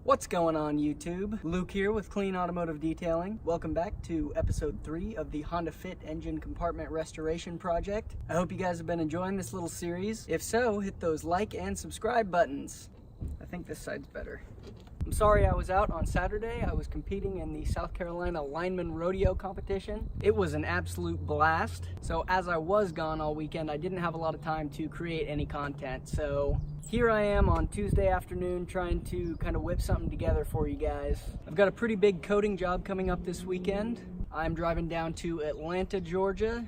What's going on YouTube? Luke here with Clean Automotive Detailing. Welcome back to episode 3 of the Honda Fit engine compartment restoration project. I hope you guys have been enjoying this little series. If so, hit those like and subscribe buttons. I think this side's better. I'm sorry I was out on Saturday. I was competing in the South Carolina Lineman Rodeo competition. It was an absolute blast. So as I was gone all weekend, I didn't have a lot of time to create any content. So here I am on Tuesday afternoon trying to kind of whip something together for you guys. I've got a pretty big coating job coming up this weekend. I'm driving down to Atlanta, Georgia.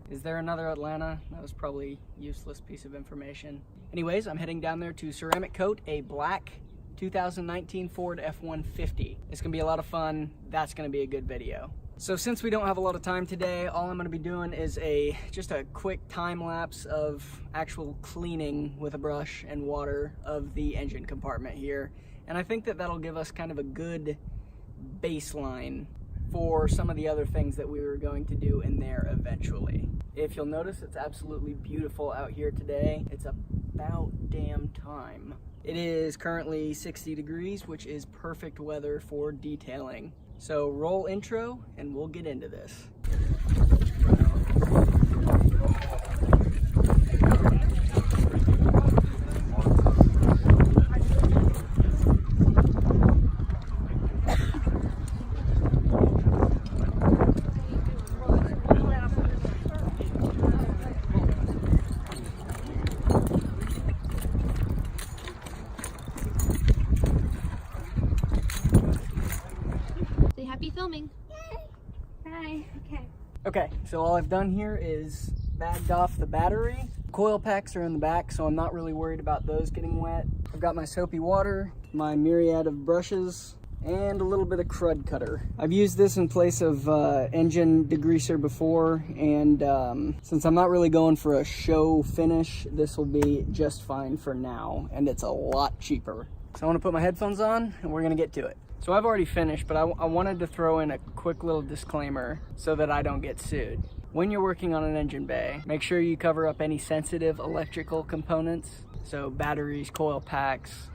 Is there another Atlanta? That was probably a useless piece of information. Anyways, I'm heading down there to ceramic coat a black 2019 Ford F-150. It's gonna be a lot of fun. That's gonna be a good video. So since we don't have a lot of time today, all I'm gonna be doing is just a quick time lapse of actual cleaning with a brush and water of the engine compartment here. And I think that that'll give us kind of a good baseline for some of the other things that we were going to do in there eventually. If you'll notice, it's absolutely beautiful out here today. It's about damn time. It is currently 60 degrees, which is perfect weather for detailing. So roll intro and we'll get into this. Happy filming. Yay. Hi. Okay, so all I've done here is bagged off the battery. Coil packs are in the back, so I'm not really worried about those getting wet. I've got my soapy water, my myriad of brushes, and a little bit of crud cutter. I've used this in place of engine degreaser before, and since I'm not really going for a show finish, this will be just fine for now, and it's a lot cheaper. So I want to put my headphones on, and we're gonna get to it. So I've already finished, but I wanted to throw in a quick little disclaimer so that I don't get sued. When you're working on an engine bay, make sure you cover up any sensitive electrical components. So batteries, coil packs,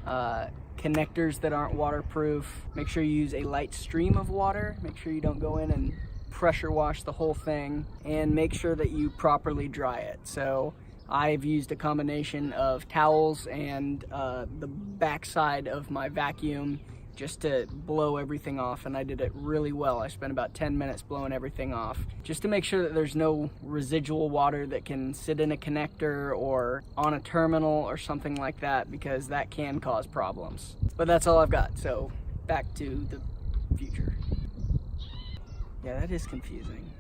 connectors that aren't waterproof. Make sure you use a light stream of water. Make sure you don't go in and pressure wash the whole thing, and make sure that you properly dry it. So I've used a combination of towels and the backside of my vacuum just to blow everything off, and I did it really well. I spent about 10 minutes blowing everything off just to make sure that there's no residual water that can sit in a connector or on a terminal or something like that, because that can cause problems. But that's all I've got, so back to the future. Yeah, that is confusing.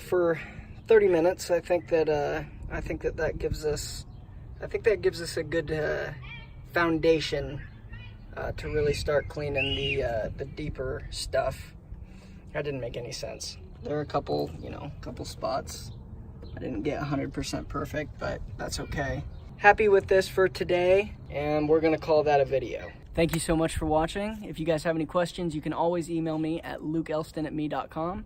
for 30 minutes. I think that that gives us a good foundation to really start cleaning the deeper stuff. That didn't make any sense. There are a couple spots I didn't get 100% perfect, but that's okay. Happy with this for today, and we're gonna call that a video. Thank you so much for watching. If you guys have any questions, you can always email me at lukeelston@me.com.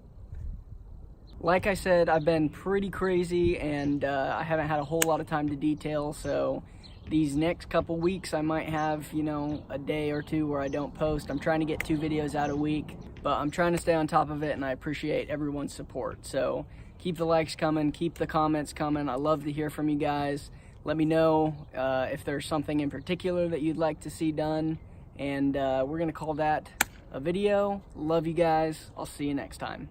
Like I said, I've been pretty crazy, and I haven't had a whole lot of time to detail, so these next couple weeks I might have, a day or two where I don't post. I'm trying to get 2 videos out a week, but I'm trying to stay on top of it, and I appreciate everyone's support. So keep the likes coming, keep the comments coming. I love to hear from you guys. Let me know if there's something in particular that you'd like to see done, and we're gonna call that a video. Love you guys. I'll see you next time.